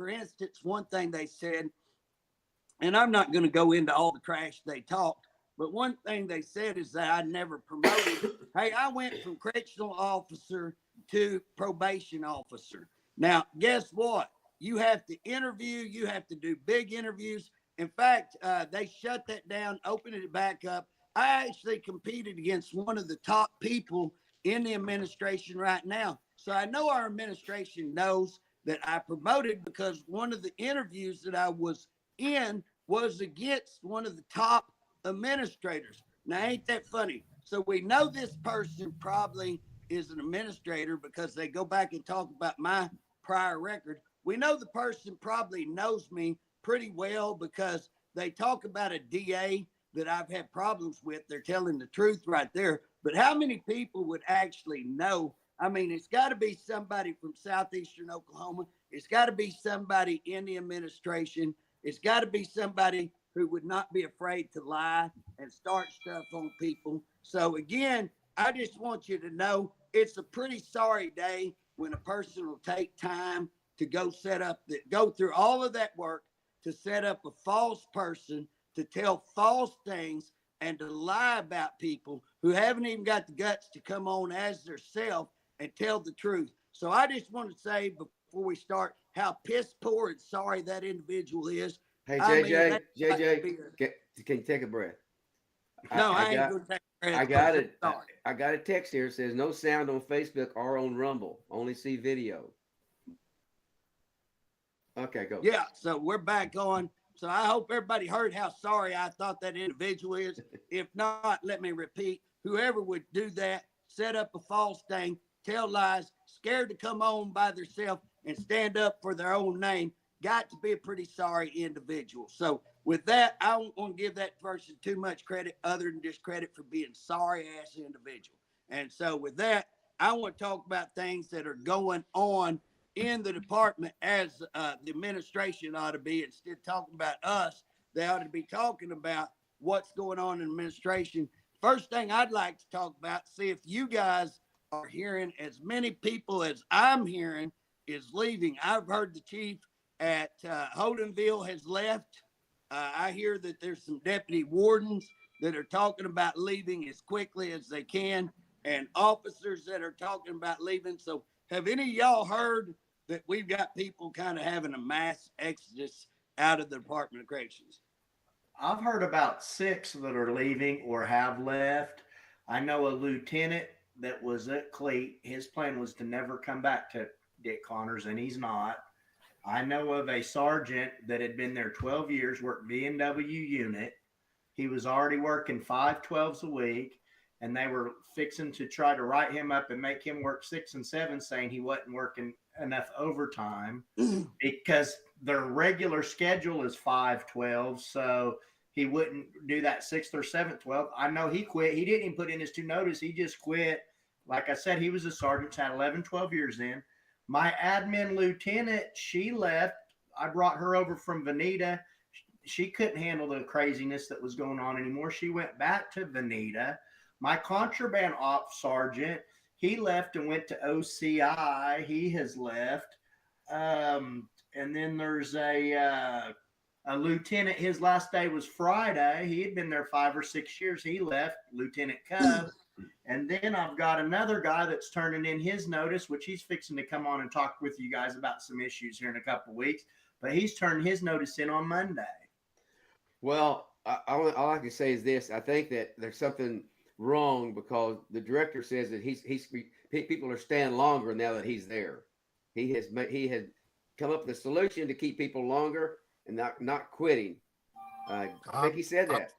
for instance, one thing they said, and I'm not going to go into all the trash they talked, but one thing they said is that I never promoted. Hey, I went from correctional officer to probation officer. Now, guess what? You have to interview, you have to do big interviews. In fact, they shut that down, opened it back up. I actually competed against one of the top people in the administration right now. So I know our administration knows that I promoted because one of the interviews that I was in was against one of the top administrators. Now, ain't that funny? So we know this person probably is an administrator because they go back and talk about my prior record. We know the person probably knows me pretty well because they talk about a DA that I've had problems with. They're telling the truth right there. But how many people would actually know? I mean, it's got to be somebody from southeastern Oklahoma. It's got to be somebody in the administration. It's got to be somebody who would not be afraid to lie and start stuff on people. So again, I just want you to know it's a pretty sorry day when a person will take time to go go through all of that work to set up a false person, to tell false things and to lie about people who haven't even got the guts to come on as their self and tell the truth. So I just want to say before we start how piss poor and sorry that individual is. Hey, I JJ, mean, JJ, can you take a breath? no, I ain't going to take a breath. I got it. Sorry. I got a text here. It says no sound on Facebook or on Rumble. Only see video. Okay, go. Yeah, so we're back on. So I hope everybody heard how sorry I thought that individual is. If not, let me repeat. Whoever would do that, set up a false thing, tell lies, scared to come on by themselves and stand up for their own name, got to be a pretty sorry individual. So with that, I don't want to give that person too much credit other than just credit for being sorry-ass individual. And so with that, I want to talk about things that are going on in the department as the administration ought to be. Instead of talking about us, they ought to be talking about what's going on in administration. First thing I'd like to talk about, see if you guys are hearing as many people as I'm hearing is leaving. I've heard the chief at Holdenville has left. I hear that there's some deputy wardens that are talking about leaving as quickly as they can and officers that are talking about leaving. So have any of y'all heard that we've got people kind of having a mass exodus out of the Department of Corrections? I've heard about 6 that are leaving or have left. I know a lieutenant that was at Cleat. His plan was to never come back to Dick Connors, and he's not. I know of a sergeant that had been there 12 years, worked B&W unit. He was already working 5 12s a week, and they were fixing to try to write him up and make him work 6 and 7, saying he wasn't working enough overtime because their regular schedule is 5 12s. So he wouldn't do that 6th or 7th 12. I know he quit. He didn't even put in his 2 notice. He just quit. Like I said, he was a sergeant, had 11, 12 years in. My admin lieutenant, she left. I brought her over from Veneta. She couldn't handle the craziness that was going on anymore. She went back to Veneta. My contraband ops sergeant, he left and went to OCI. He has left. And then there's a lieutenant. His last day was Friday. He had been there 5 or 6 years. He left, Lieutenant Cub. And then I've got another guy that's turning in his notice, which he's fixing to come on and talk with you guys about some issues here in a couple of weeks. But he's turning his notice in on Monday. Well, all I can say is this. I think that there's something wrong because the director says that people are staying longer now that he's there. He has come up with a solution to keep people longer and not quitting. I think he said that.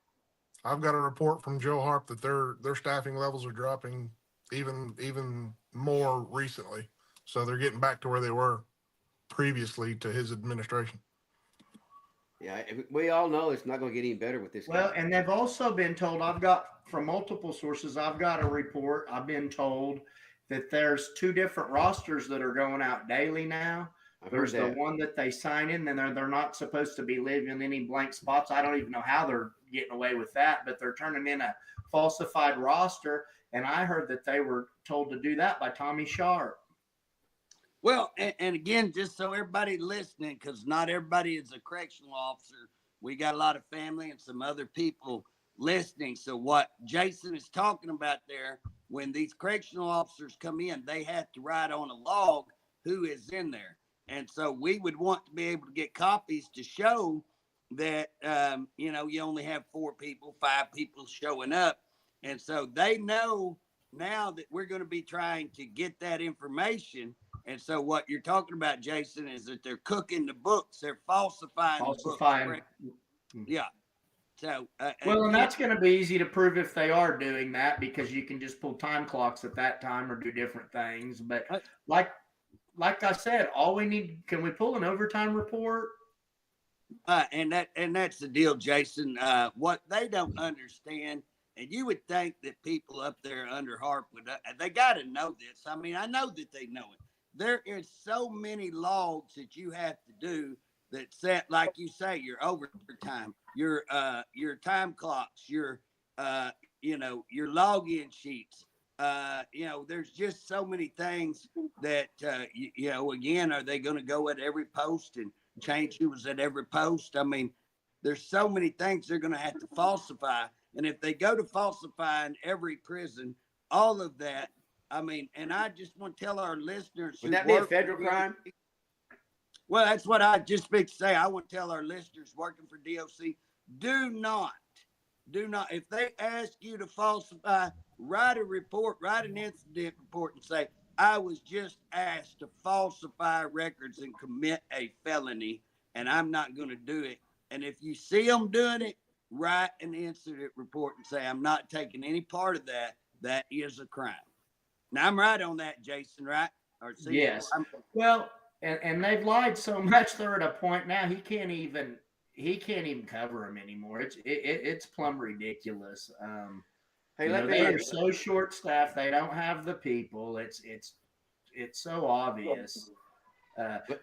I've got a report from Joe Harp that their staffing levels are dropping even more recently. So they're getting back to where they were previously to his administration. Yeah, we all know it's not going to get any better with this guy. Well, and they've also been told, I've got from multiple sources, I've got a report, I've been told that there's 2 different rosters that are going out daily now. There's the one that they sign in, and they're not supposed to be leaving any blank spots. I don't even know how they're getting away with that, but they're turning in a falsified roster. And I heard that they were told to do that by Tommy Sharp. Well, and again, just so everybody listening, because not everybody is a correctional officer. We got a lot of family and some other people listening. So what Jason is talking about there, when these correctional officers come in, they have to write on a log who is in there. And so we would want to be able to get copies to show that, you only have 4 people, 5 people showing up. And so they know now that we're going to be trying to get that information. And so what you're talking about, Jason, is that they're cooking the books. They're falsifying the books. Falsifying. Yeah. So, Well, and again, that's going to be easy to prove if they are doing that, because you can just pull time clocks at that time or do different things. But like I said, all we need, can we pull an overtime report? and that's the deal, Jason. What they don't understand, and you would think that people up there under Harp would, they got to know this. I mean, I know that they know it. There is so many logs that you have to do that set, like you say, your overtime, your time clocks, your your login sheets. There's just so many things that again, are they going to go at every post and change who was at every post? I mean, there's so many things they're going to have to falsify, and if they go to falsifying every prison, all of that. I mean, and I just want to tell our listeners, Would that be a federal crime? Well, that's what I just speak to say. I want to tell our listeners working for DOC, do not, if they ask you to falsify, write a report, write an incident report and say, I was just asked to falsify records and commit a felony, and I'm not going to do it. And if you see them doing it, write an incident report and say, I'm not taking any part of that. That is a crime. Now, I'm right on that, Jason, right? Or Cecil? Yes. Well, and they've lied so much they're at a point now he can't even cover them anymore. It's plumb ridiculous. Hey, they are so short staffed. They don't have the people. It's so obvious.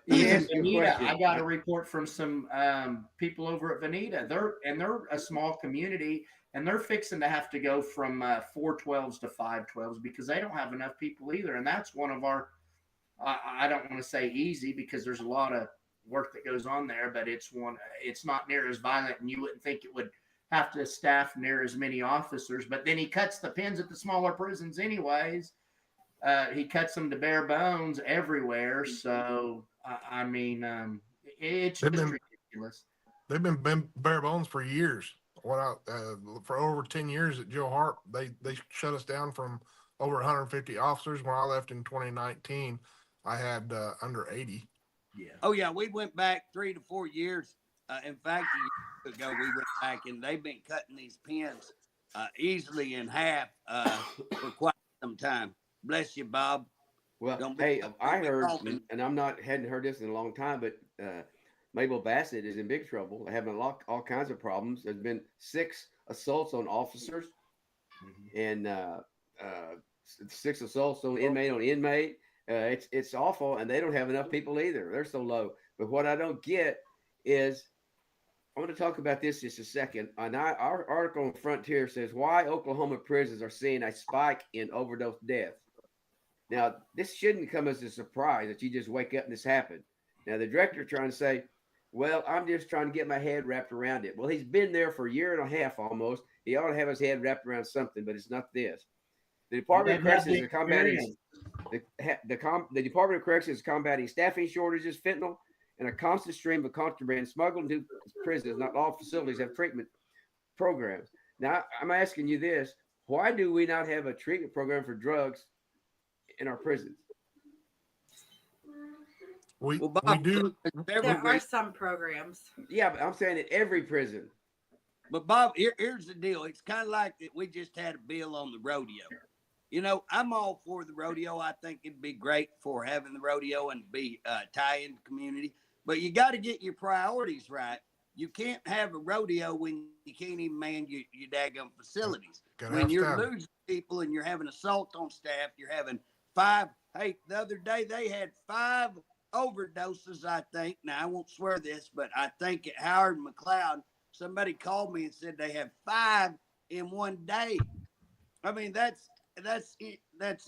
Even Veneta, I got a report from some people over at Veneta. They're a small community, and they're fixing to have to go from 412s to 512s because they don't have enough people either. And that's one of our, I don't want to say easy because there's a lot of work that goes on there, but it's not near as violent, and you wouldn't think it would have to staff near as many officers. But then he cuts the pins at the smaller prisons anyways. He cuts them to bare bones everywhere. So, I mean, it's just ridiculous. They've been bare bones for years. For over 10 years at Joe Harp, they shut us down from over 150 officers. When I left in 2019, I had under 80. Yeah. Oh, yeah. We went back 3 to 4 years. In fact, a year ago, we went back, and they've been cutting these pins easily in half for quite some time. Bless you, Bob. Well, hey, I heard, and hadn't heard this in a long time, but Mabel Bassett is in big trouble. They're having all kinds of problems. There's been 6 assaults on officers, and 6 assaults on inmate. It's awful, and they don't have enough people either. They're so low. But what I don't get is, I want to talk about this just a second. Our article on Frontier says why Oklahoma prisons are seeing a spike in overdose deaths. Now, this shouldn't come as a surprise that you just wake up and this happened. Now, the director trying to say, well, I'm just trying to get my head wrapped around it. Well, he's been there for a year and a half almost. He ought to have his head wrapped around something, but it's not this. The Department of Corrections is combating the Department of Corrections is combating staffing shortages, fentanyl, and a constant stream of contraband smuggled into prisons. Not all facilities have treatment programs. Now, I'm asking you this: why do we not have a treatment program for drugs in our prisons? We do. There are some programs. Yeah, but I'm saying at every prison. But Bob, here's the deal. It's kind of like that. We just had a bill on the rodeo. I'm all for the rodeo. I think it'd be great for having the rodeo and be tie in the community. But you got to get your priorities right. You can't have a rodeo when you can't even man your daggum facilities. When you're losing people and you're having assault on staff, you're having 5. Hey, the other day they had 5 overdoses, I think. Now, I won't swear this, but I think at Howard and McLeod, somebody called me and said they have 5 in one day. I mean, that's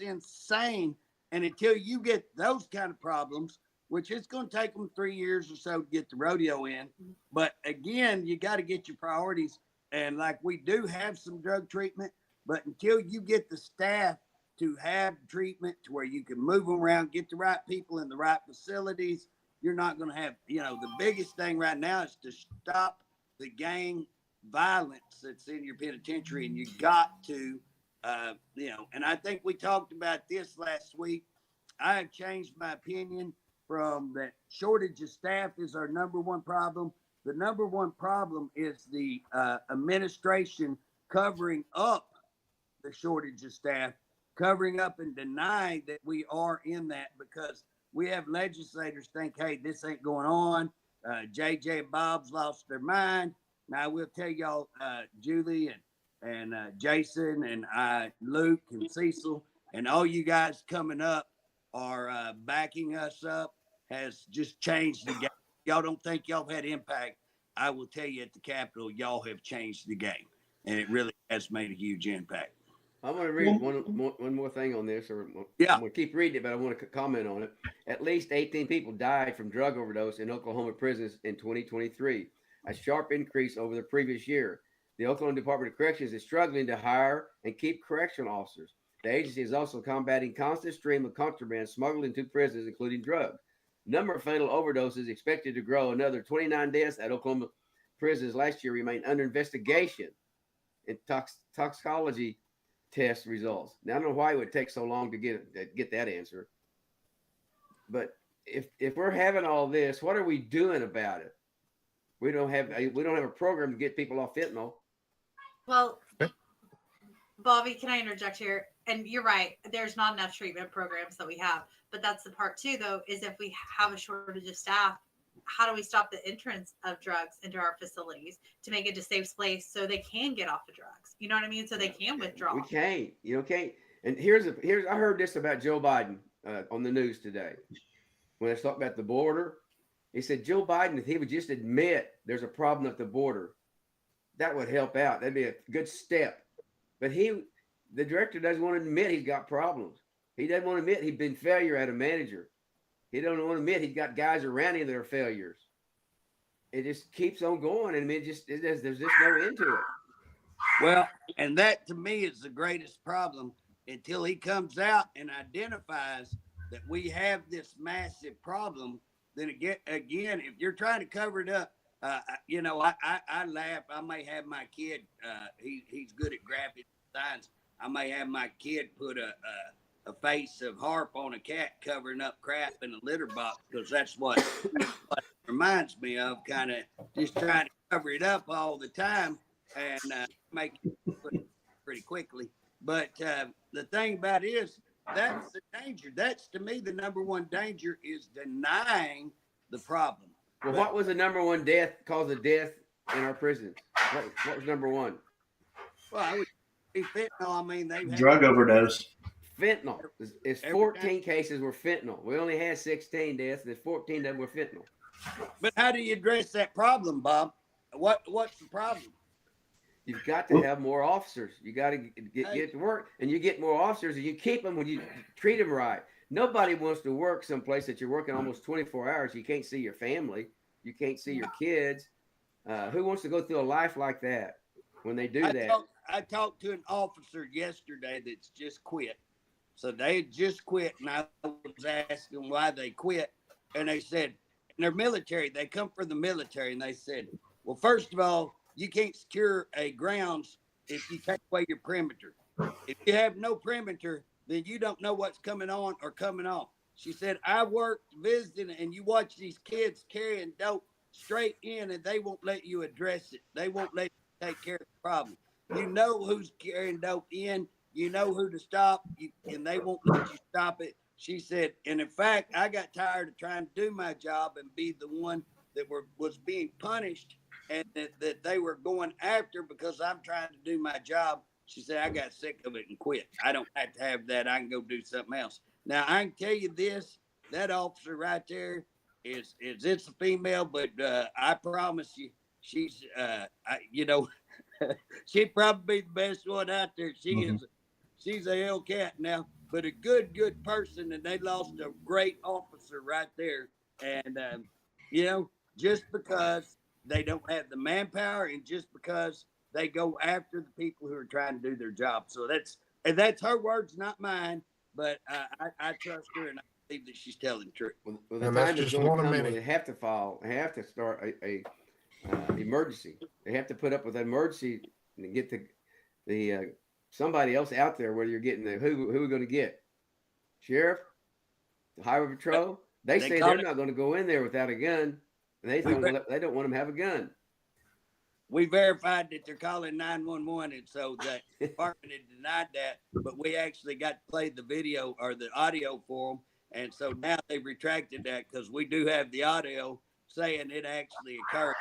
insane. And until you get those kind of problems, which it's going to take them 3 years or so to get the rodeo in. But again, you got to get your priorities. And like we do have some drug treatment, but until you get the staff to have treatment to where you can move them around, get the right people in the right facilities, you're not going to have, the biggest thing right now is to stop the gang violence that's in your penitentiary. And you got to, and I think we talked about this last week. I have changed my opinion from that shortage of staff is our number one problem. The number one problem is the administration covering up the shortage of staff, covering up and denying that we are in that, because we have legislators think, hey, this ain't going on. JJ and Bob's lost their mind. Now I will tell y'all, Julie and Jason and Luke and Cecil and all you guys coming up are backing us up, has just changed the game. Y'all don't think y'all have had impact. I will tell you at the Capitol, y'all have changed the game, and it really has made a huge impact. I'm going to read one more thing on this, or Yeah. I'm going to keep reading it, but I want to comment on it. At least 18 people died from drug overdose in Oklahoma prisons in 2023, a sharp increase over the previous year. The Oklahoma Department of Corrections is struggling to hire and keep correctional officers. The agency is also combating constant stream of contraband smuggled into prisons, including drugs. Number of fatal overdoses expected to grow. Another 29 deaths at Oklahoma prisons last year remain under investigation in toxicology test results. Now, I don't know why it would take so long to get that answer. But if we're having all this, what are we doing about it? We don't have a program to get people off fentanyl. Well, Bobby, can I interject here? And you're right. There's not enough treatment programs that we have. But that's the part too, though, is if we have a shortage of staff, how do we stop the entrance of drugs into our facilities to make it a safe place so they can get off the drugs? You know what I mean? So they can withdraw. We can't. Can't. And here's I heard this about Joe Biden on the news today when they talked about the border. He said Joe Biden, if he would just admit there's a problem at the border, that would help out. That'd be a good step. But the director doesn't want to admit he's got problems. He doesn't want to admit he's been failure at a manager. He doesn't want to admit he's got guys around him that are failures. It just keeps on going. And there's just no end to it. Well, and that to me is the greatest problem until he comes out and identifies that we have this massive problem. Then again, if you're trying to cover it up, I laugh. I may have my kid, he's good at graphic designs. I may have my kid put a face of Harp on a cat covering up crap in a litter box, because that's what it reminds me of, kind of just trying to cover it up all the time and make it pretty quickly. But the thing about it is, that's the danger. That's, to me, the number one danger is denying the problem. Well, what was the number one cause of death in our prisons? What was number one? Well, I would say fentanyl. I mean, they've Drug overdose. Fentanyl. It's 14 cases were fentanyl. We only had 16 deaths. There's 14 of them were fentanyl. But how do you address that problem, Bob? What's the problem? You've got to have more officers. You got to get to work, and you get more officers, and you keep them when you treat them right. Nobody wants to work someplace that you're working almost 24 hours. You can't see your family. You can't see your kids. Who wants to go through a life like that when they do that? I talked to an officer yesterday that's just quit. So they just quit, and I was asking why they quit. And they said, they're military. They come from the military. And they said, well, first of all, you can't secure a grounds if you take away your perimeter. If you have no perimeter, then you don't know what's coming on or coming off. She said, I worked visiting, and you watch these kids carrying dope straight in, and they won't let you address it. They won't let you take care of the problem. You know who's carrying dope in. You know who to stop, and they won't let you stop it. She said, and in fact, I got tired of trying to do my job and be the one that was being punished, and that they were going after because I'm trying to do my job. She said, I got sick of it and quit. I don't have to have that. I can go do something else. Now, I can tell you this, that officer right there it's a female, but I promise you, she's, she'd probably be the best one out there. she's a Hellcat now, but a good person, and they lost a great officer right there. And just because they don't have the manpower, and just because they go after the people who are trying to do their job. So that's her words, not mine. But I trust her, and I believe that she's telling the truth. Well, the And that's time is just going to one of come when many. they have to start a emergency. They have to put up with an emergency and get the somebody else out there. Whether you're getting who are we going to get? Sheriff, the highway patrol. They say they're not going to go in there without a gun. They don't want them to have a gun. We verified that they're calling 911, and so the department had denied that, but we actually got to play the video or the audio for them, and so now they've retracted that because we do have the audio saying it actually occurred.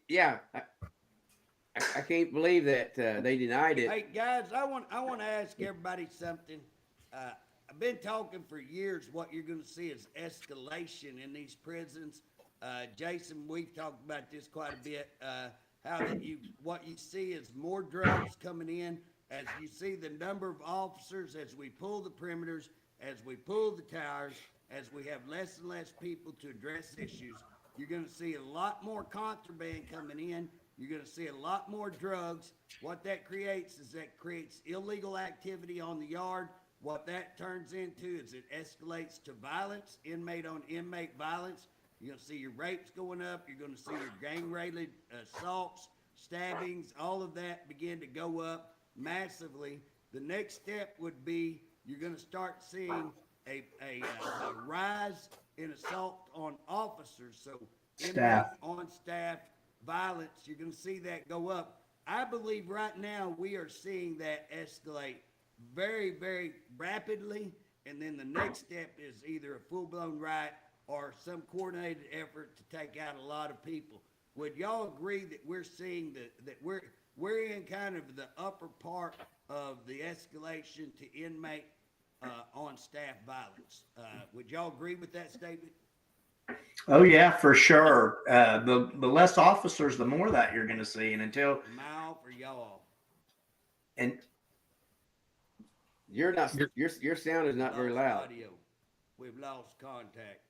Yeah, I can't believe that they denied it. Hey guys, I want to ask everybody something. I've been talking for years. What you're going to see is escalation in these prisons. Jason, we've talked about this quite a bit. What you see is more drugs coming in, as you see the number of officers, as we pull the perimeters, as we pull the towers, as we have less and less people to address issues. You're going to see a lot more contraband coming in. You're going to see a lot more drugs. What that creates illegal activity on the yard. What that turns into is it escalates to violence, inmate on inmate violence. You're going to see your rapes going up. You're going to see your gang-related assaults, stabbings, all of that begin to go up massively. The next step would be you're going to start seeing a rise in assault on officers. So Staff. on staff violence, you're going to see that go up. I believe right now we are seeing that escalate very, very rapidly. And then the next step is either a full-blown riot or some coordinated effort to take out a lot of people. Would y'all agree that we're seeing that we're in kind of the upper part of the escalation to inmate on staff violence? Would y'all agree with that statement? Oh yeah, for sure. The less officers, the more that you're going to see, and until Am I off or y'all off? and You're not. Your sound is not very loud. Audio. We've lost contact.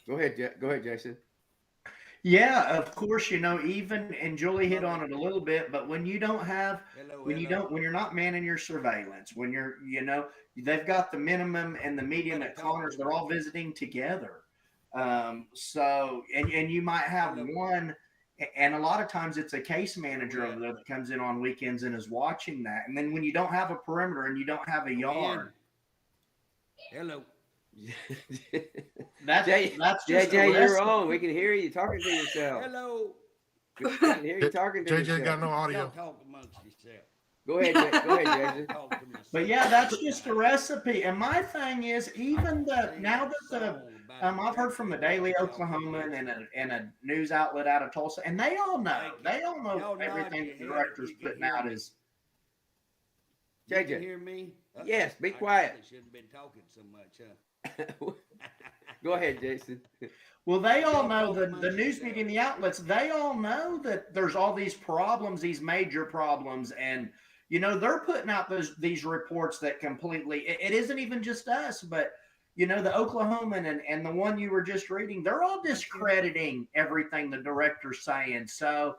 Go ahead, Jason. yeah, of course, even and Julie hit on it a little bit, but when you don't have when you're not manning your surveillance, when they've got the minimum and the medium at Connors, they're all visiting together. So you might have one, and a lot of times it's a case manager over there that comes in on weekends and is watching that. And then when you don't have a perimeter and you don't have a yard. Hello. That's just JJ, you're on. We can hear you talking to yourself. Hello. We can hear you talking to JJ yourself. got no Y'all audio. talk amongst yourself. Go ahead, Jason. Talk to myself. But yeah, that's just a recipe. And my thing is, even now that I've heard from the Daily Oklahoman and a news outlet out of Tulsa, and they all know everything the director's putting out is. You can JJ. hear me? Yes, be I quiet. probably shouldn't have been talking so much, huh? Go ahead, Jason. Well, they all know the news media and the outlets, they all know that there's all these problems, these major problems. And, they're putting out these reports that completely, it isn't even just us, but, the Oklahoman and the one you were just reading, they're all discrediting everything the director's saying. So,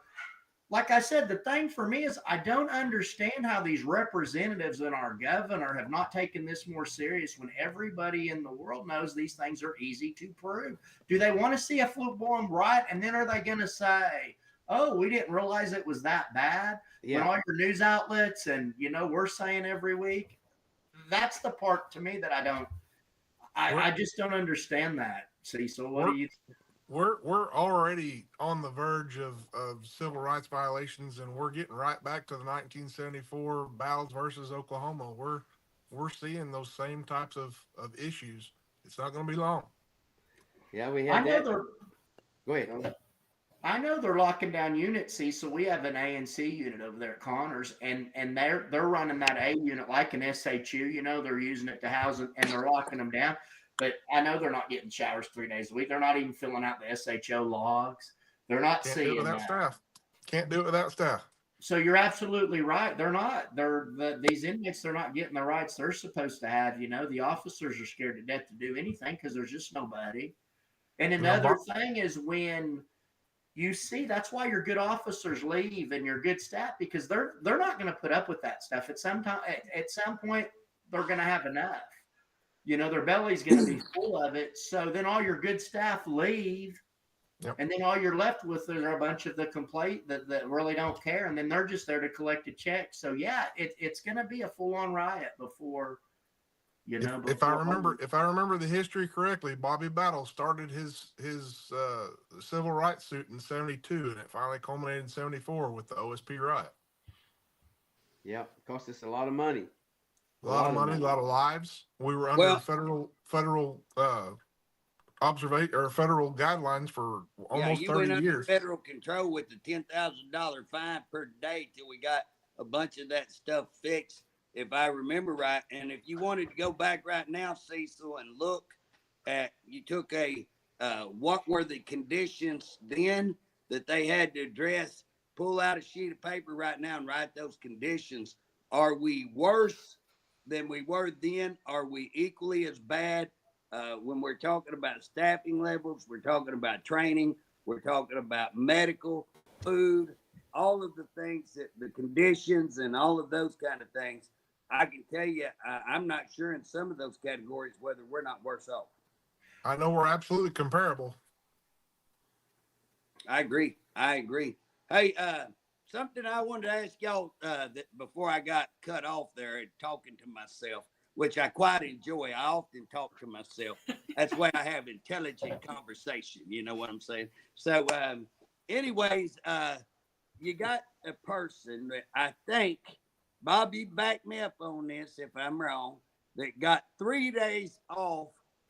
like I said, the thing for me is I don't understand how these representatives and our governor have not taken this more serious when everybody in the world knows these things are easy to prove. Do they want to see a full-blown riot? And then are they going to say, oh, we didn't realize it was that bad? Yeah. When all your news outlets and, we're saying every week, that's the part to me that I just don't understand that. Cecil, what do you think? We're already on the verge of civil rights violations, and we're getting right back to the 1974 battles versus Oklahoma. We're seeing those same types of issues. It's not going to be long. Yeah, we had that. Go ahead. I know they're locking down units. So we have an A and C unit over there at Connors, and they're running that A unit like an SHU. They're using it to house it, and they're locking them down. But I know they're not getting showers 3 days a week. They're not even filling out the SHO logs. They're not seeing that. Can't do it without staff. So you're absolutely right. They're not. These inmates. They're not getting the rights they're supposed to have. The officers are scared to death to do anything because there's just nobody. And You know, another thing is when you see, that's why your good officers leave and your good staff, because they're not going to put up with that stuff. At some point, they're going to have enough. Their belly's going to be full of it. So then all your good staff leave. Yep. And then all you're left with are a bunch of the complaint that really don't care, and then they're just there to collect a check. So yeah, it's going to be a full-on riot before, if I remember the history correctly, Bobby Battle started his civil rights suit in '72, and it finally culminated in '74 with the OSP riot. Yeah, it cost us a lot of money. A lot of money, a lot of lives. We were under Well, federal federal guidelines for almost you 30 went under years. federal control with the $10,000 fine per day till we got a bunch of that stuff fixed, if I remember right. And if you wanted to go back right now, Cecil, and look at, you took what were the conditions then that they had to address, pull out a sheet of paper right now and write those conditions. Are we worse than we were then? Are we equally as bad? When we're talking about staffing levels, we're talking about training, we're talking about medical, food, all of the things, that the conditions and all of those kind of things. I can tell you, I'm not sure in some of those categories whether we're not worse off. I know we're absolutely comparable. I agree. Hey, something I wanted to ask y'all that before I got cut off there and talking to myself, which I quite enjoy. I often talk to myself. That's why I have intelligent conversation. You know what I'm saying? So, anyways, you got a person that I think, Bobby, back me up on this if I'm wrong, that got 3 days off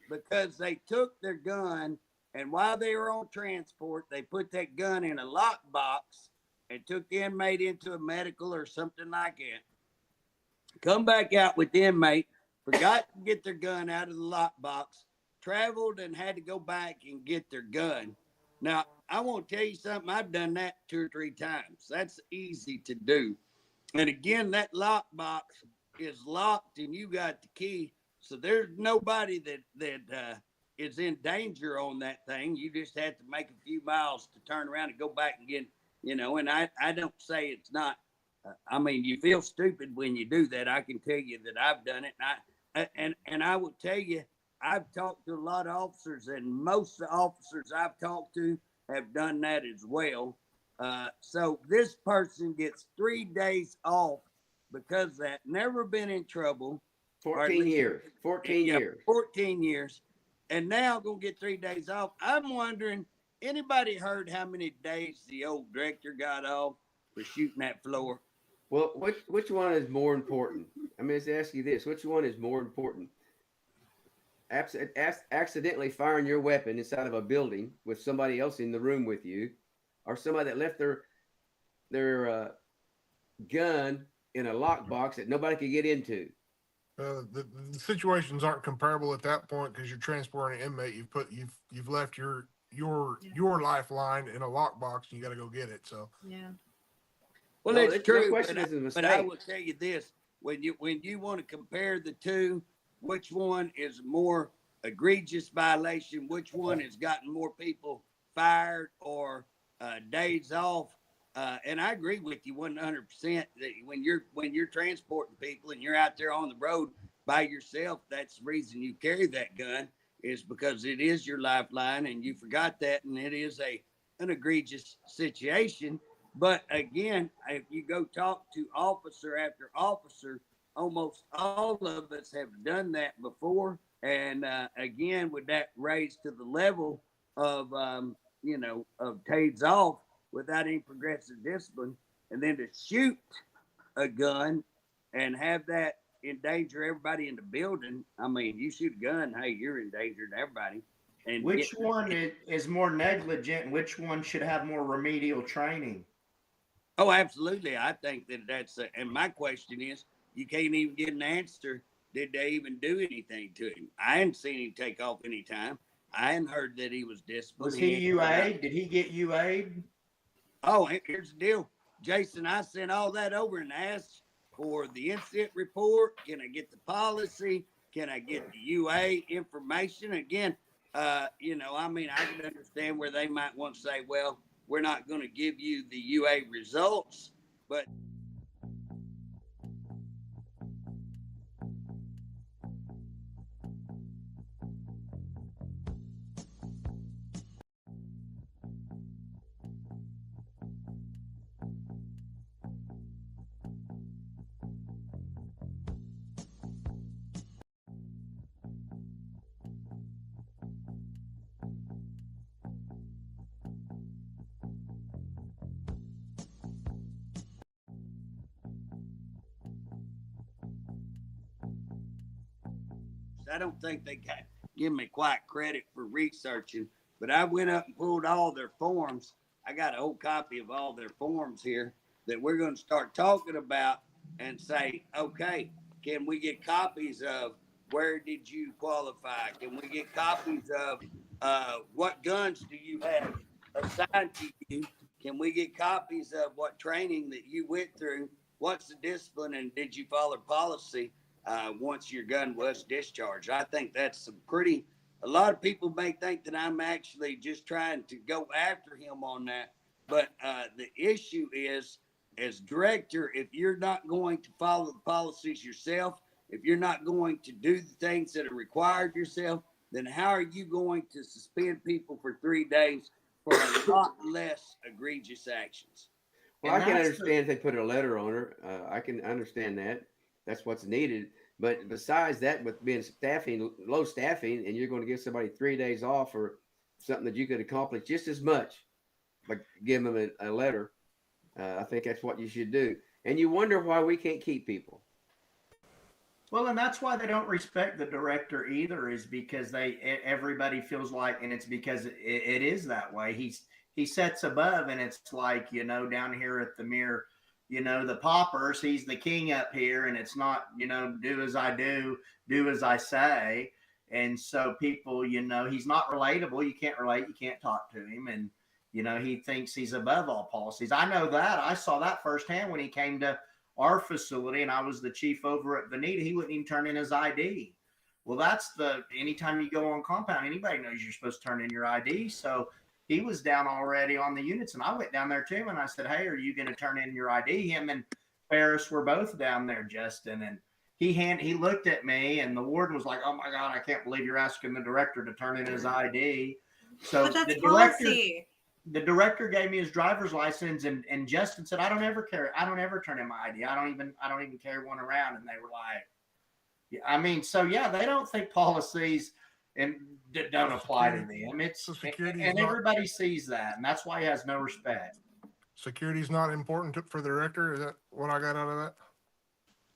because they took their gun, and while they were on transport, they put that gun in a lockbox and took the inmate into a medical or something like that. Come back out with the inmate, forgot to get their gun out of the lockbox, traveled and had to go back and get their gun. Now, I want to tell you something. I've done that 2 or 3 times. That's easy to do. And again, that lockbox is locked and you got the key. So there's nobody that is in danger on that thing. You just have to make a few miles to turn around and go back and get, and I don't say it's not. I mean, you feel stupid when you do that. I can tell you that I've done it. And I will tell you, I've talked to a lot of officers, and most of the officers I've talked to have done that as well. So this person gets 3 days off because of that. Never been in trouble. 14 years. 14 years. 14 years. And now going to get 3 days off. I'm wondering, anybody heard how many days the old director got off for shooting that floor? Well, which one is more important? I mean, let's ask you this. Which one is more important? Accidentally firing your weapon inside of a building with somebody else in the room with you, or somebody that left their gun in a lockbox that nobody could get into? The situations aren't comparable at that point because you're transporting an inmate. You've left your lifeline in a lockbox and you got to go get it. So Yeah. Well, No, it's true, question is a but I mistake. will tell you this: when you want to compare the two, which one is more egregious violation? Which one has gotten more people fired or days off? And I agree with you 100% that when you're transporting people and you're out there on the road by yourself, that's the reason you carry that gun, is because it is your lifeline and you forgot that, and it is an egregious situation. But again, if you go talk to officer after officer, almost all of us have done that before. And again, with that raised to the level of, of days off without any progressive discipline, and then to shoot a gun and have that endanger everybody in the building. I mean, you shoot a gun, hey, you're endangering everybody. And which one is more negligent and which one should have more remedial training? Oh, absolutely. I think that's and my question is, you can't even get an answer. Did they even do anything to him? I hadn't seen him take off any time. I hadn't heard that he was disciplined. Was he UA'd? Did he get UA'd? Oh, here's the deal. Jason, I sent all that over and asked for the incident report. Can I get the policy? Can I get the UA information? Again, you know, I mean, I can understand where they might want to say, well, we're not going to give you the UA results, but I don't think they got give me quite credit for researching, but I went up and pulled all their forms. I got an old copy of all their forms here that we're going to start talking about and say, okay, can we get copies of where did you qualify? Can we get copies of what guns do you have assigned to you? Can we get copies of what training that you went through? What's the discipline and did you follow policy? Once your gun was discharged. I think that's some pretty, a lot of people may think that I'm actually just trying to go after him on that. But the issue is, as director, if you're not going to follow the policies yourself, if you're not going to do the things that are required yourself, then how are you going to suspend people for 3 days for a lot less egregious actions? Well, I can understand if they put a letter on her. I can understand that. That's what's needed. But besides that, with being low staffing, and you're going to give somebody 3 days off for something that you could accomplish just as much, like give them a letter, I think that's what you should do. And you wonder why we can't keep people. Well, and that's why they don't respect the director either, is because everybody feels like, and it's because it is that way. He sets above, and it's like, you know, down here at the mirror, you know, the paupers, he's the king up here, and it's not, you know, do as I do as I say. And so people, you know, he's not relatable. You can't relate. You can't talk to him. And, you know, he thinks he's above all policies. I know that. I saw that firsthand when he came to our facility and I was the chief over at Bonita. He wouldn't even turn in his ID. Well, that's anytime you go on compound, anybody knows you're supposed to turn in your ID. So he was down already on the units, and I went down there too. And I said, hey, are you going to turn in your ID? Him and Ferris were both down there, Justin. And he looked at me, and the warden was like, oh my God, I can't believe you're asking the director to turn in his ID. So but that's policy. The director gave me his driver's license, and Justin said, I don't ever turn in my ID. I don't even carry one around. And they were like, yeah, I mean, so yeah, they don't think policies and don't apply to them. And everybody sees that, and that's why he has no respect. Security is not important for the director. Is that what I got out of that?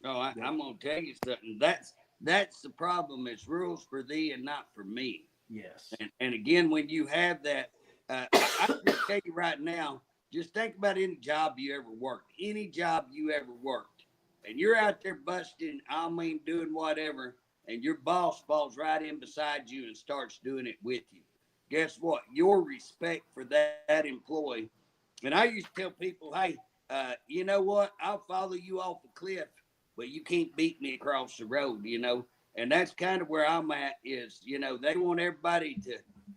No, I'm gonna tell you something. That's the problem. It's rules for thee and not for me. Yes. And again, when you have that, I can tell you right now, just think about any job you ever worked, and you're out there busting, I mean, doing whatever, and your boss falls right in beside you and starts doing it with you. Guess what? Your respect for that employee. And I used to tell people, hey, you know what? I'll follow you off a cliff, but you can't beat me across the road, you know? And that's kind of where I'm at is, you know, they want everybody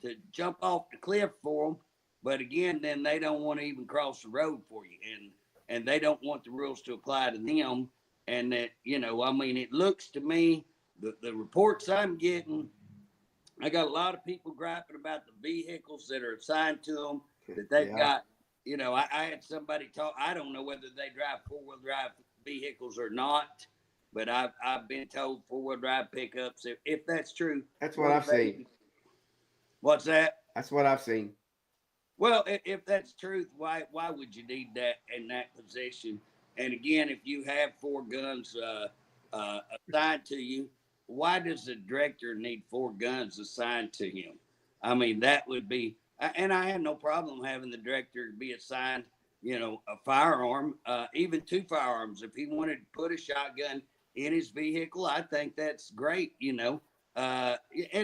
to jump off the cliff for them. But again, then they don't want to even cross the road for you. And they don't want the rules to apply to them. And that, you know, I mean, it looks to me, the reports I'm getting, I got a lot of people griping about the vehicles that are assigned to them, that they've got, you know, I had somebody talk, I don't know whether they drive 4-wheel drive vehicles or not, but I've been told 4-wheel drive pickups, if that's true. That's what I've seen. What's that? That's what I've seen. Well, if that's truth, why would you need that in that position? And again, if you have 4 guns assigned to you, why does the director need 4 guns assigned to him? I mean, that would be, and I have no problem having the director be assigned, you know, a firearm, even 2 firearms. If he wanted to put a shotgun in his vehicle, I think that's great, you know. And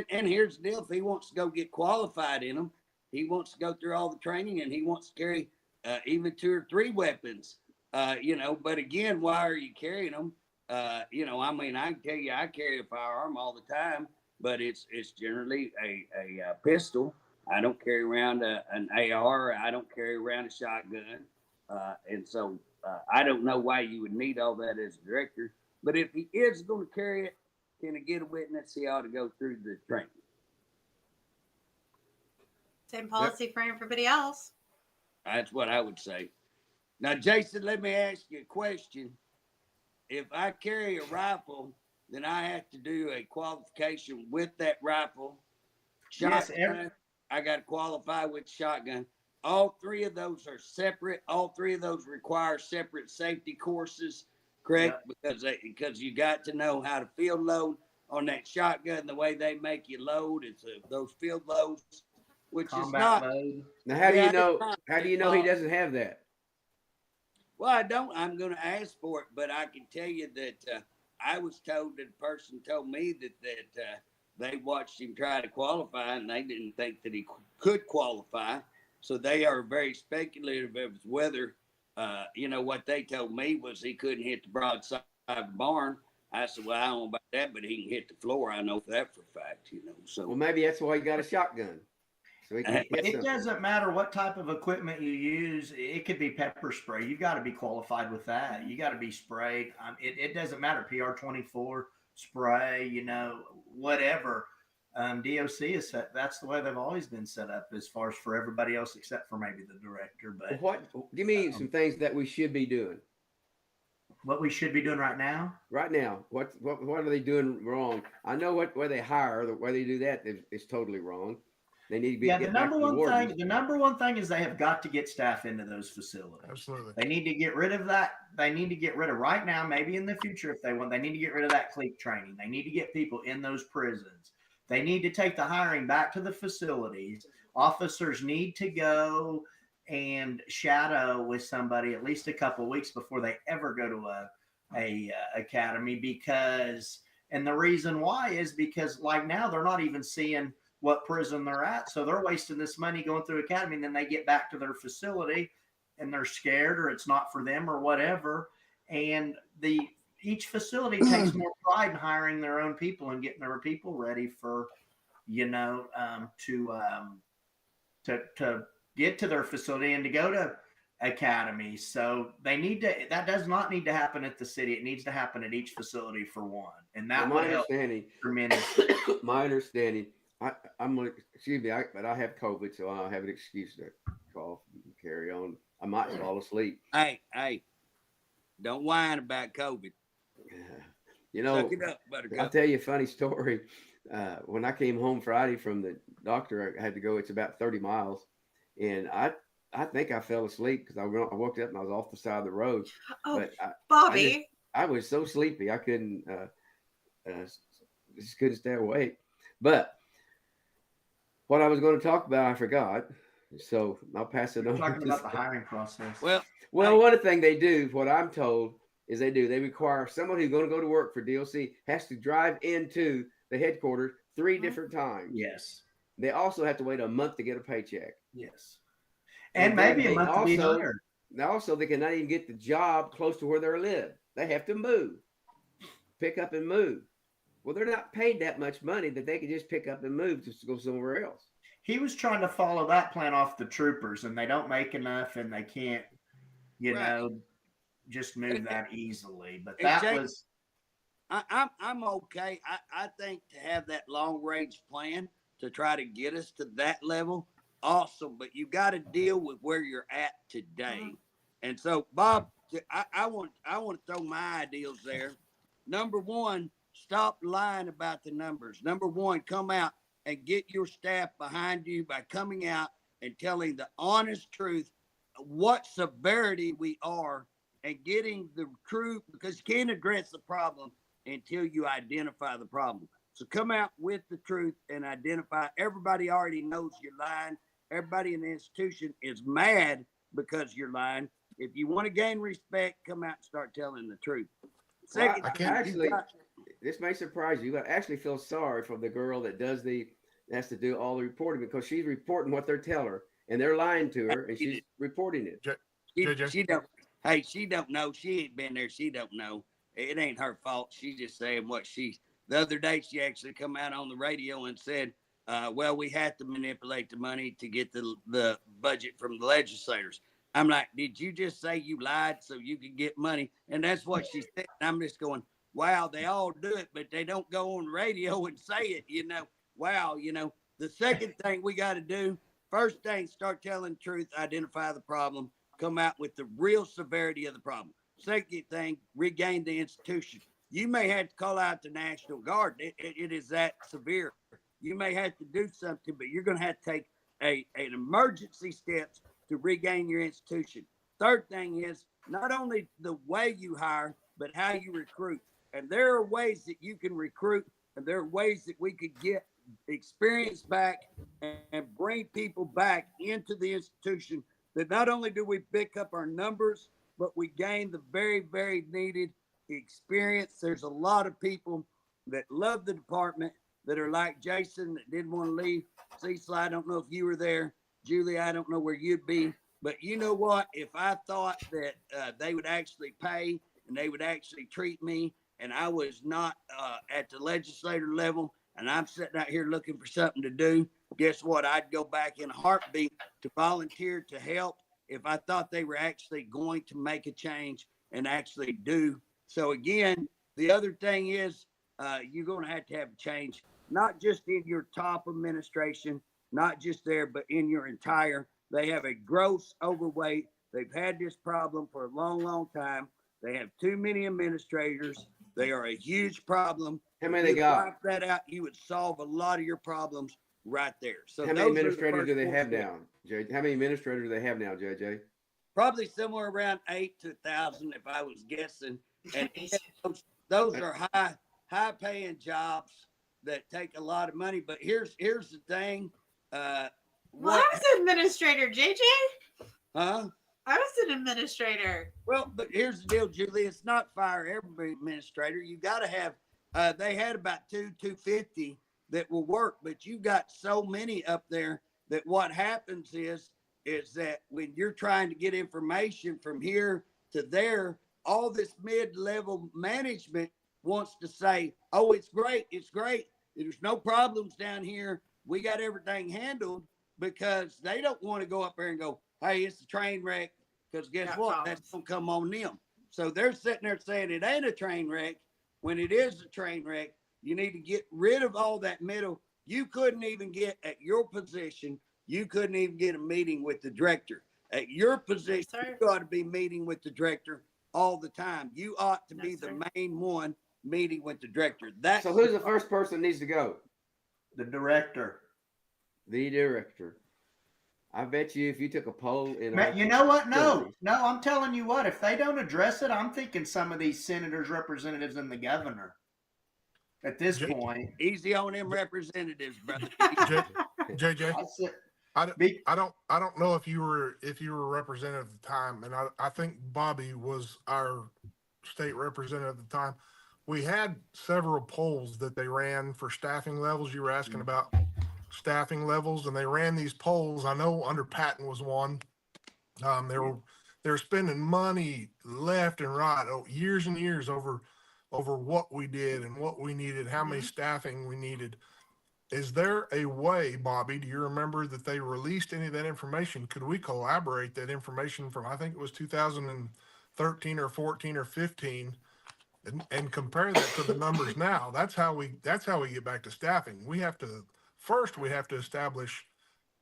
here's the deal: if he wants to go get qualified in them, he wants to go through all the training, and he wants to carry even 2 or 3 weapons. But again, why are you carrying them? I mean, I can tell you, I carry a firearm all the time, but it's generally a pistol. I don't carry around an AR. I don't carry around a shotgun. And so I don't know why you would need all that as a director. But if he is going to carry it, can I get a witness? He ought to go through the training. Same policy for everybody else. That's what I would say. Now, Jason, let me ask you a question. If I carry a rifle, then I have to do a qualification with that rifle. Shotgun, I got to qualify with shotgun. All 3 of those are separate. All 3 of those require separate safety courses, correct? Yeah. Because you got to know how to field load on that shotgun. The way they make you load, it's those field loads, which combat is not. Load. Now, how do you know? How do you know he doesn't have that? Well, I don't. I'm going to ask for it, but I can tell you that I was told that a person told me that they watched him try to qualify, and they didn't think that he could qualify. So they are very speculative of whether, what they told me was he couldn't hit the broadside of the barn. I said, well, I don't know about that, but he can hit the floor. I know that for a fact, So, well, maybe that's why he got a shotgun. So he can it doesn't matter what type of equipment you use. It could be pepper spray. You got to be qualified with that. You got to be sprayed. It doesn't matter. PR-24 spray, whatever. DOC is set. That's the way they've always been set up, as far as for everybody else except for maybe the director. But what? Give me some things that we should be doing. What we should be doing right now? Right now, what are they doing wrong? I know where they hire, the way they do that is totally wrong. They need to be. Yeah, the number one thing is they have got to get staff into those facilities. Absolutely. They need to get rid of that. They need to get rid of right now, maybe in the future if they want. They need to get rid of that clique training. They need to get people in those prisons. They need to take the hiring back to the facilities. Officers need to go and shadow with somebody at least a couple of weeks before they ever go to a academy, and the reason why is because like now they're not even seeing what prison they're at. So they're wasting this money going through academy, and then they get back to their facility and they're scared, or it's not for them or whatever. And each facility takes more pride in hiring their own people and getting their people ready for, to get to their facility and to go to academy. So that does not need to happen at the city. It needs to happen at each facility for one. And that would help tremendously. My understanding, but I have COVID, so I have an excuse to cough and carry on. I might fall asleep. Hey, don't whine about COVID. Suck it up, Buttercup. I'll tell you a funny story. When I came home Friday from the doctor, I had to go. It's about 30 miles, and I think I fell asleep because I woke up and I was off the side of the road. Oh, but Bobby! I was so sleepy I couldn't just couldn't stay awake. But what I was going to talk about, I forgot. So I'll pass it on. Talking about the hiring process. Well, one thing they do, what I'm told, is they require someone who's going to go to work for DOC has to drive into the headquarters 3 different times. Yes. They also have to wait a month to get a paycheck. Yes. And maybe a month to be hired. Also, they cannot even get the job close to where they live. They have to move, pick up and move. Well, they're not paid that much money that they can just pick up and move just to go somewhere else. He was trying to follow that plan off the troopers, and they don't make enough, and they can't, just move that easily. But I'm okay. I think to have that long range plan to try to get us to that level, awesome. But you got to deal with where you're at today. And so, Bob, I want to throw my ideals there. Number one, stop lying about the numbers. Number one, come out and get your staff behind you by coming out and telling the honest truth, what severity we are, and getting the crew, because you can't address the problem until you identify the problem. So come out with the truth and identify. Everybody already knows you're lying. Everybody in the institution is mad because you're lying. If you want to gain respect, come out and start telling the truth. Second, this may surprise you. I actually feel sorry for the girl that has to do all the reporting, because she's reporting what they're telling her. and they're lying to her, and she's reporting it. JJ? She don't. Hey, she don't know. She ain't been there. She don't know. It ain't her fault. She's just saying what she. The other day, she actually come out on the radio and said, "Well, we had to manipulate the money to get the budget from the legislators." I'm like, "Did you just say you lied so you could get money?" And that's what she said. And I'm just going, "Wow, they all do it, but they don't go on the radio and say it." Wow. The second thing we got to do, first thing, start telling the truth, identify the problem, come out with the real severity of the problem. Second thing, regain the institution. You may have to call out the National Guard. It is that severe. You may have to do something, but you're going to have to take an emergency steps to regain your institution. Third thing is not only the way you hire, but how you recruit. And there are ways that you can recruit, and there are ways that we could get experience back and bring people back into the institution, that not only do we pick up our numbers, but we gain the very, very needed experience. There's a lot of people that love the department that are like Jason that didn't want to leave. Cecil, I don't know if you were there. Julie, I don't know where you'd be. But you know what? If I thought that they would actually pay and they would actually treat me, and I was not at the legislator level, and I'm sitting out here looking for something to do, guess what? I'd go back in a heartbeat to volunteer to help if I thought they were actually going to make a change and actually do. So again, the other thing is you're going to have a change, not just in your top administration, not just there, but in your entire. They have a gross overweight. They've had this problem for a long, long time. They have too many administrators. They are a huge problem. How many they got? Wipe that out, you would solve a lot of your problems right there. So how many administrators do they have now, Jay? How many administrators do they have now, JJ? Probably somewhere around 8 to 1,000, if I was guessing. And those are high paying jobs that take a lot of money. But here's the thing. Well, I was an administrator, JJ. Huh? I was an administrator. Well, but here's the deal, Julie. It's not fire every administrator. You got to have. They had about 250 that will work, but you got so many up there that what happens is that when you're trying to get information from here to there, all this mid-level management wants to say, "Oh, it's great. It's great. There's no problems down here. We got everything handled," because they don't want to go up there and go, "Hey, it's a train wreck," because guess Got what? problems. That's going to come on them. So they're sitting there saying it ain't a train wreck when it is a train wreck. You need to get rid of all that middle. You couldn't even get at your position. You couldn't even get a meeting with the director. At your position, Yes, you ought to be meeting with the director all the time. You ought to be Yes, the sir. main one meeting with the director. That's So who's the first person that needs to go? The director. The director. I bet you if you took a poll in Man, you know what? No, I'm telling you what. If they don't address it, I'm thinking some of these senators, representatives, and the governor. At this J- point, easy on them representatives, brother. JJ, I said, I don't know if you were representative at the time, and I think Bobby was our state representative at the time. We had several polls that they ran for staffing levels. You were asking about staffing levels, and they ran these polls. I know under Patton was one. They were spending money left and right, years and years over what we did and what we needed, how many staffing we needed. Is there a way, Bobby, do you remember that they released any of that information? Could we collaborate that information from, I think it was 2013 or 14 or 15, and compare that to the numbers now? That's how we get back to staffing. We have to establish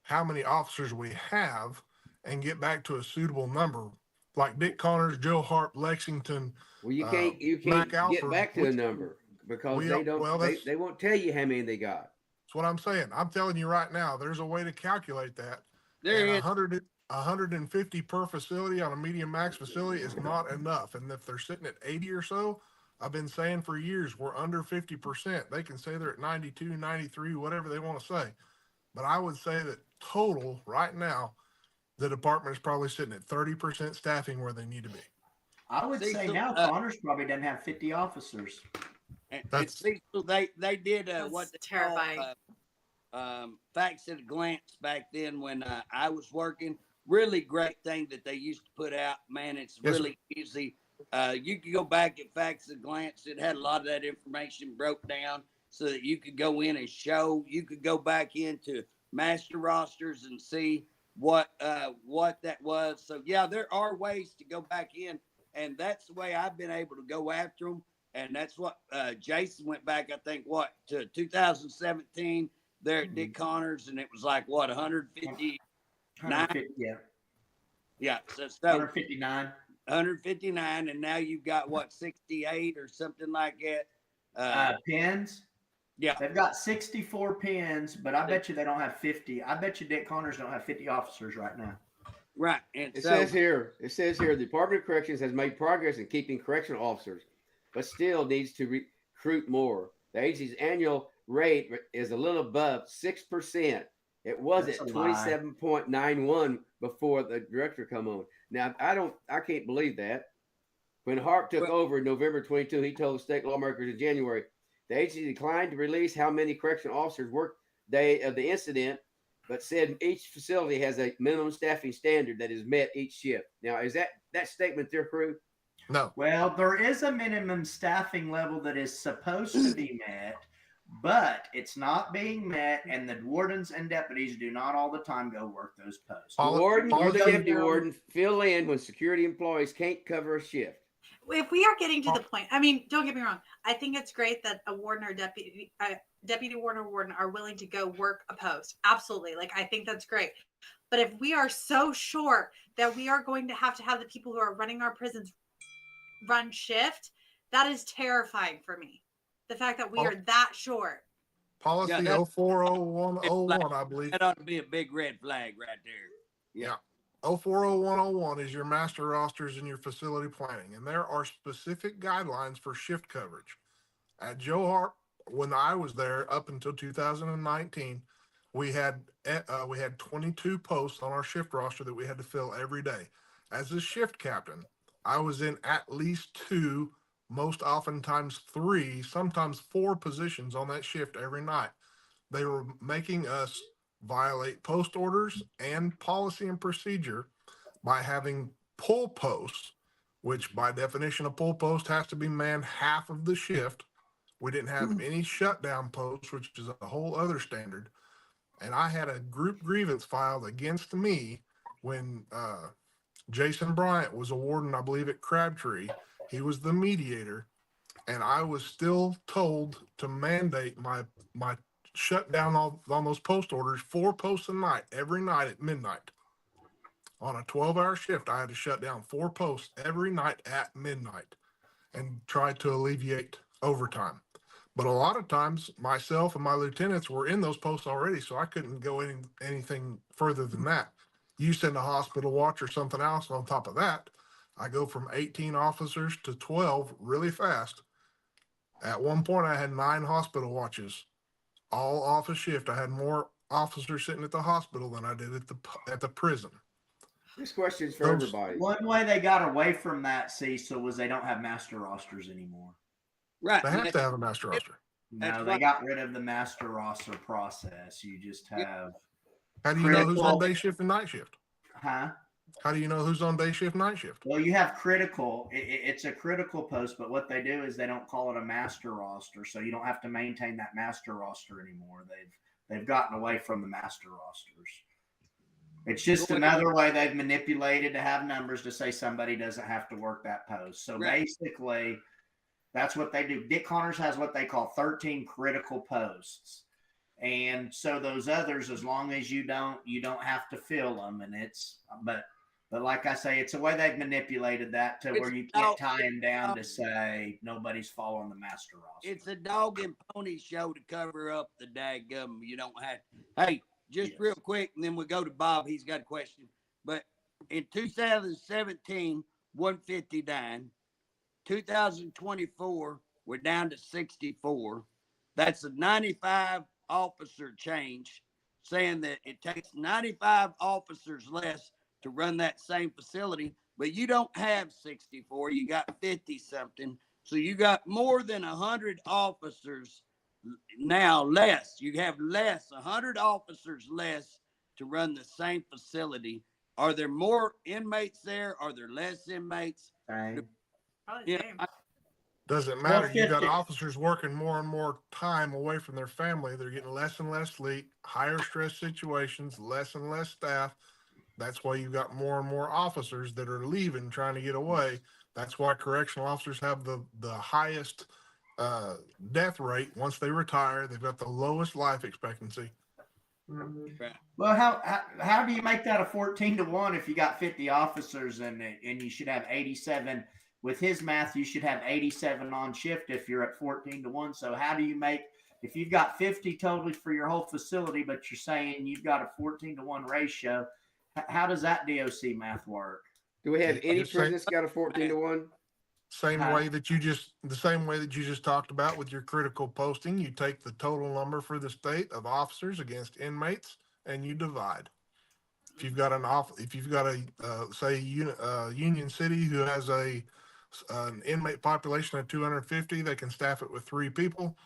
how many officers we have and get back to a suitable number. Like Dick Connors, Joe Harp, Lexington. Well, you can't Mac get Alford, back to a number because they don't. well, they won't tell you how many they got. That's what I'm saying. I'm telling you right now, there's a way to calculate that. There And is. 150 per facility on a medium max facility is not enough. And if they're sitting at 80 or so, I've been saying for years, we're under 50%. They can say they're at 92, 93, whatever they want to say. But I would say that total right now, the department is probably sitting at 30% staffing where they need to be. I would say now Connors probably doesn't have 50 officers. And That's- Cecil, they did That's what they terrifying. call, Facts at a glance back then when I was working. Really great thing that they used to put out. Man, it's Yes, really easy. You could go back at Facts at a glance. It had a lot of that information broke down so that you could go in and show. You could go back into master rosters and see what that was. So yeah, there are ways to go back in, and that's the way I've been able to go after them. And that's what Jason went back, I think, to 2017 there at Dick Connors, and it was like, what, 159? 150, yeah. Yeah, so 159. 159, and now you've got, what, 68 or something like that? Pins. Yeah. They've got 64 pins, but I bet you they don't have 50. I bet you Dick Connors don't have 50 officers right now. Right. And It says here, the Department of Corrections has made progress in keeping correctional officers, but still needs to recruit more. The agency's annual rate is a little above 6%. It was That's at a lie. 27.91 before the director come on. Now I can't believe that. When Harp took over in November 22, he told the state lawmakers in January the agency declined to release how many correctional officers worked day of the incident, but said each facility has a minimum staffing standard that is met each shift. Now, is that statement there, crew? no. Well, there is a minimum staffing level that is supposed to be met, but it's not being met, and the wardens and deputies do not all the time go work those posts. The warden or the Policy- deputy warden fill in when security employees can't cover a shift. If we are getting to the point, I mean, don't get me wrong. I think it's great that a warden or deputy warden or warden are willing to go work a post. Absolutely. Like, I think that's great. But if we are so short that we are going to have the people who are running our prisons run shift, that is terrifying for me. The fact that we are that short. Policy Yeah, 040101, I believe. that ought to be a big red flag right there. Yeah. 040101 is your master rosters and your facility planning. And there are specific guidelines for shift coverage. At Joe Hart, when I was there up until 2019, we had 22 posts on our shift roster that we had to fill every day. As a shift captain, I was in at least 2, most oftentimes 3, sometimes 4 positions on that shift every night. They were making us violate post orders and policy and procedure by having pull posts, which by definition a pull post has to be manned half of the shift. We didn't have any shutdown posts, which is a whole other standard. And I had a group grievance filed against me when Jason Bryant was a warden, I believe, at Crabtree. He was the mediator, and I was still told to mandate my shut down on those post orders, 4 posts a night, every night at midnight. On a 12-hour shift, I had to shut down 4 posts every night at midnight and try to alleviate overtime. But a lot of times, myself and my lieutenants were in those posts already, so I couldn't go anything further than that. You send a hospital watch or something else on top of that, I go from 18 officers to 12 really fast. At one point, I had 9 hospital watches, all off a shift. I had more officers sitting at the hospital than I did at the prison. This question's for everybody. One way they got away from that, Cecil, was they don't have master rosters anymore. Right. They have to have a master roster. No, they got rid of the master roster process. You just have. How do you know who's on day shift and night shift? Huh? How do you know who's on day shift, night shift? Well, you have critical. It's a critical post, but what they do is they don't call it a master roster, so you don't have to maintain that master roster anymore. They've gotten away from the master rosters. It's just another way they've manipulated to have numbers to say somebody doesn't have to work that post. So basically, that's what they do. Dick Connors has what they call 13 critical posts. And so those others, as long as you don't have to fill them. And but like I say, it's a way they've manipulated that to where you can't tie them down to say nobody's following the master roster. It's a dog and pony show to cover up the daggum. You don't have. Hey, just real quick, and then we go to Bob. He's got a question. But in 2017, 159. 2024, we're down to 64. That's a 95 officer change, saying that it takes 95 officers less to run that same facility, but you don't have 64. You got 50 something. So you got more than 100 officers now less. You have less, 100 officers less to run the same facility. Are there more inmates there? Are there less inmates? Same. Probably the Yeah, same. Doesn't matter. You got 450. officers working more and more time away from their family. They're getting less and less sleep, higher stress situations, less and less staff. That's why you got more and more officers that are leaving, trying to get away. That's why correctional officers have the highest death rate once they retire. They've got the lowest life expectancy. right. Well, how do you make that a 14-1 if you got 50 officers and you should have 87? With his math, you should have 87 on shift if you're at 14-1. So how do you make, if you've got 50 totally for your whole facility, but you're saying you've got a 14-1 ratio, how does that DOC math work? Do we have any Just say- prisons got a 14-1? Same way that the same way that you just talked about with your critical posting. You take the total number for the state of officers against inmates, and you divide. If you've got say Union City who has an inmate population of 250, they can staff it with 3 people.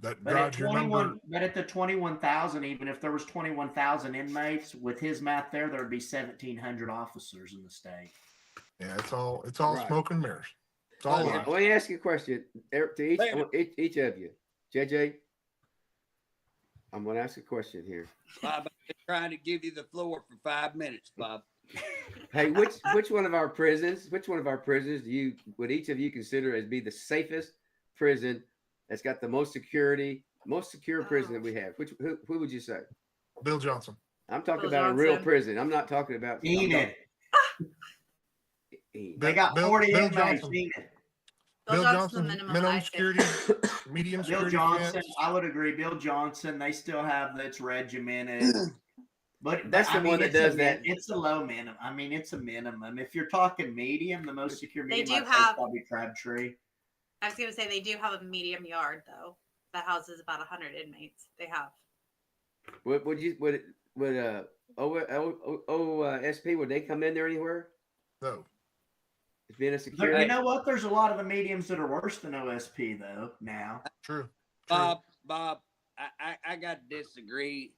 That But at drives your number. 21, but at the 21,000, even if there was 21,000 inmates, with his math there would be 1,700 officers in the state. Yeah, it's all Right. smoke and mirrors. It's all Okay. lies. Let me ask you a question to each of you. JJ, I'm going to ask a question here. Bob, I've been trying to give you the floor for 5 minutes, Bob. Hey, which one of our prisons would each of you consider as be the safest prison that's got the most security, most secure prison that we have? Who would you say? Bill Johnson. I'm talking Bill about a real Johnson. prison. I'm not talking about Enid. Enid. They got Bill 40 Johnson. inmates. Enid. Bill Johnson's the Johnson, minimum life security, medium Bill security Johnson, fence. I would agree. Bill Johnson, they still have that's regimented. But That's the one that does that. It's a low minimum. I mean, it's a minimum. If you're talking medium, the most secure They medium do I'd say is have- probably Crabtree. I was going to say they do have a medium yard though that houses about 100 inmates. They have. Would OSP, would they come in there anywhere? No. It's being a But security. you know what? There's a lot of the mediums that are worse than OSP though now. True. Bob, I got to disagree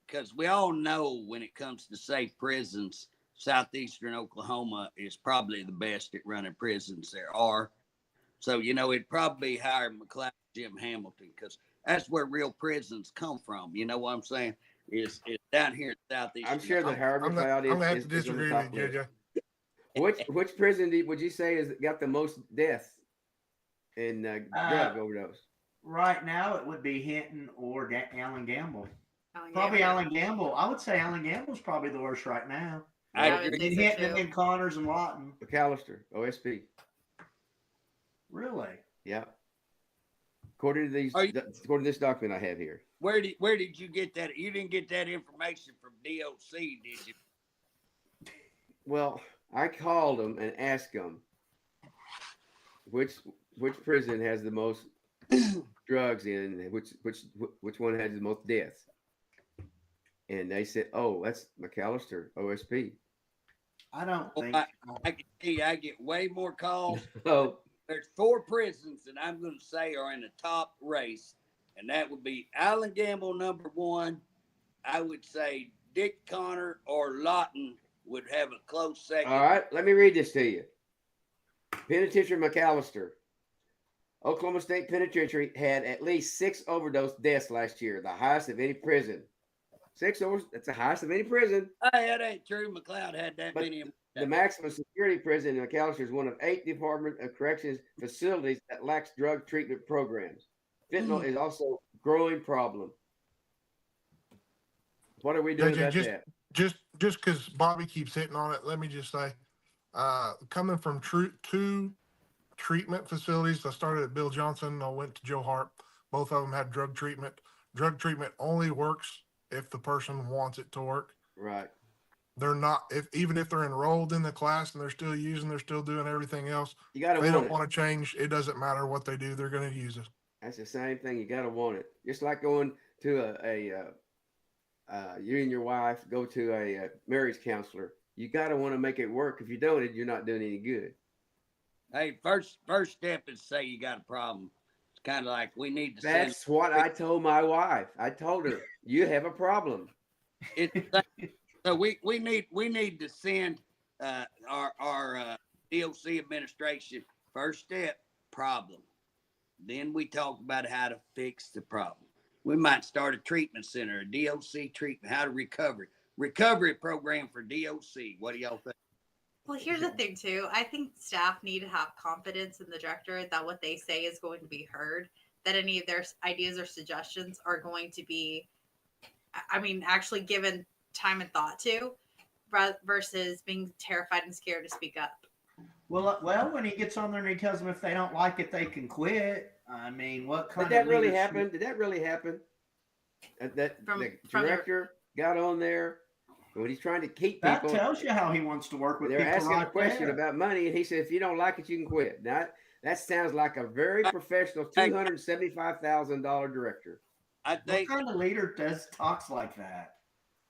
because we all know when it comes to safe prisons, southeastern Oklahoma is probably the best at running prisons there are. So, it'd probably be higher than McLeod, Jim Hamilton, because that's where real prisons come from. You know what I'm saying? Is down here in southeastern. I'm sure that Howard I'm McLeod gonna have is to on the disagree top with you, list. JJ. Which prison would you say has got the most deaths in drug overdose? Right now, it would be Hinton or Allen Gamble. Allen Probably Gamble. Allen Gamble. I would say Allen Gamble's probably the worst right now. I I would agree. say And so, Hinton too. and Connors and Lawton. McAllister, OSP. Really? Yeah. According to this document I have here. Where did you get that? You didn't get that information from DOC, did you? Well, I called them and asked them which prison has the most drugs in, and which one has the most deaths. And they said, "Oh, that's McAllister, OSP." I don't Well, think. I can tell you, I get way more calls. Oh, There's 4 prisons that I'm going to say are in the top race, and that would be Allen Gamble number 1. I would say Dick Connor or Lawton would have a close second. all right. Let me read this to you. Penitentiary McAllister. Oklahoma State Penitentiary had at least 6 overdose deaths last year, the highest of any prison. 6 overdose, that's the highest of any prison. Hey, that ain't true. McLeod had that But many. The maximum security prison in McAllister is one of 8 Department of Corrections facilities that lacks drug treatment programs. Fentanyl is also a growing problem. What are we doing JJ, about just- that? Just because Bobby keeps hitting on it, let me just say, coming from 2 treatment facilities, I started at Bill Johnson. I went to Joe Hart. Both of them had drug treatment. Drug treatment only works if the person wants it to work. Right. They're not, even if they're enrolled in the class and they're still doing everything else. You got to They want don't it. want to change. It doesn't matter what they do. They're going to use it. That's the same thing. You got to want it. Just like going to you and your wife go to a marriage counselor. You got to want to make it work. If you don't, you're not doing any good. Hey, first step is say you got a problem. kind of like we need to That's what I told my wife. I told her, you have a problem. So we need to send our DOC administration first step problem. Then we talk about how to fix the problem. We might start a treatment center, a DOC treatment, how to recovery program for DOC. What do y'all think? Well, here's the thing too. I think staff need to have confidence in the director that what they say is going to be heard, that any of their ideas or suggestions are going to be, actually given time and thought to, versus being terrified and scared to speak up. Well, when he gets on there and he tells them if they don't like it, they can quit. I mean, what kind Did of that really leadership- happen? Did that really happen? The From director got on there when he's trying to keep That people. tells you how he wants to work with They're people asking right a question there. about money, and he said, "If you don't like it, you can quit." Now, that sounds like a very professional $275,000 director. I What think kind of leader talks like that?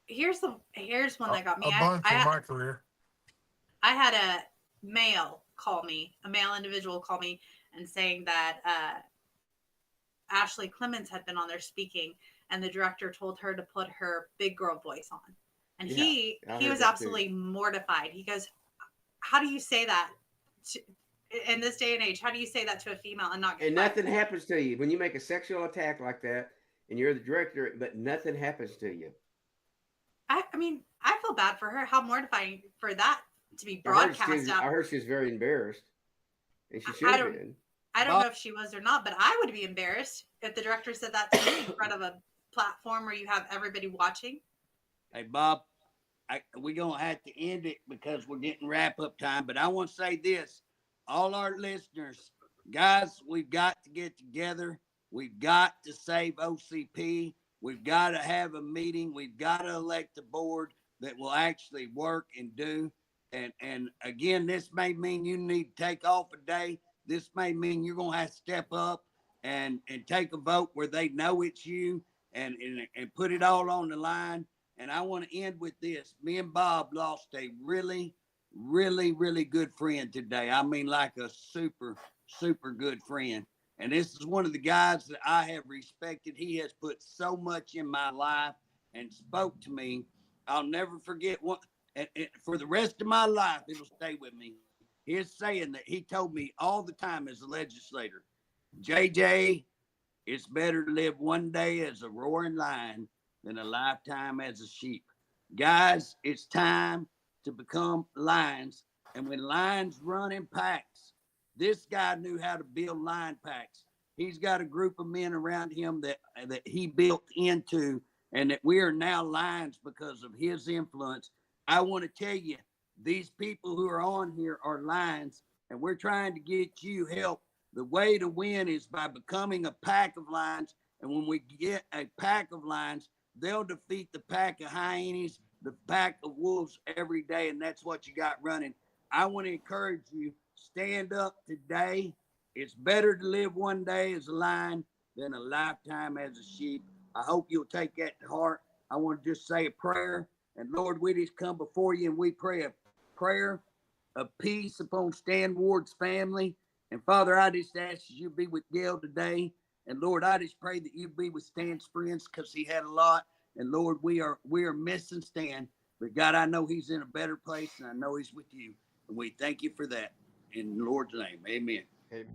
Here's one that got me. A bunch in my career. I had a male individual call me and saying that Ashley Clemens had been on there speaking, and the director told her to put her big girl voice on. And he was absolutely mortified. He goes, how do you say that in this day and age? How do you say that to a female and not get And fired? nothing happens to you when you make a sexual attack like that, and you're the director, but nothing happens to you. I feel bad for her. How mortifying for that to be broadcast out. I heard she's very embarrassed, and she should I have been. I don't know if she was or not, but I would be embarrassed if the director said that to me in front of a platform where you have everybody watching. Hey, Bob, we're going to have to end it because we're getting wrap up time. But I want to say this, all our listeners, guys, we've got to get together. We've got to save OCP. We've got to have a meeting. We've got to elect a board that will actually work and do. And again, this may mean you need to take off a day. This may mean you're going to have to step up and take a vote where they know it's you and put it all on the line. And I want to end with this. Me and Bob lost a really, really, really good friend today. I mean, like a super, super good friend. And this is one of the guys that I have respected. He has put so much in my life and spoke to me. I'll never forget one. And for the rest of my life, it'll stay with me. His saying that he told me all the time as a legislator, JJ, it's better to live one day as a roaring lion than a lifetime as a sheep. Guys, it's time to become lions. And when lions run in packs, this guy knew how to build lion packs. He's got a group of men around him that he built into, and that we are now lions because of his influence. I want to tell you, these people who are on here are lions, and we're trying to get you help. The way to win is by becoming a pack of lions. And when we get a pack of lions, they'll defeat the pack of hyenas, the pack of wolves every day. And that's what you got running. I want to encourage you, stand up today. It's better to live one day as a lion than a lifetime as a sheep. I hope you'll take that to heart. I want to just say a prayer. And Lord, we just come before you and we pray a prayer of peace upon Stan Ward's family. And Father, I just ask you be with Gail today. And Lord, I just pray that you be with Stan's friends because he had a lot. And Lord, we are missing Stan. But God, I know he's in a better place and I know he's with you. And we thank you for that. In the Lord's name, amen. Amen.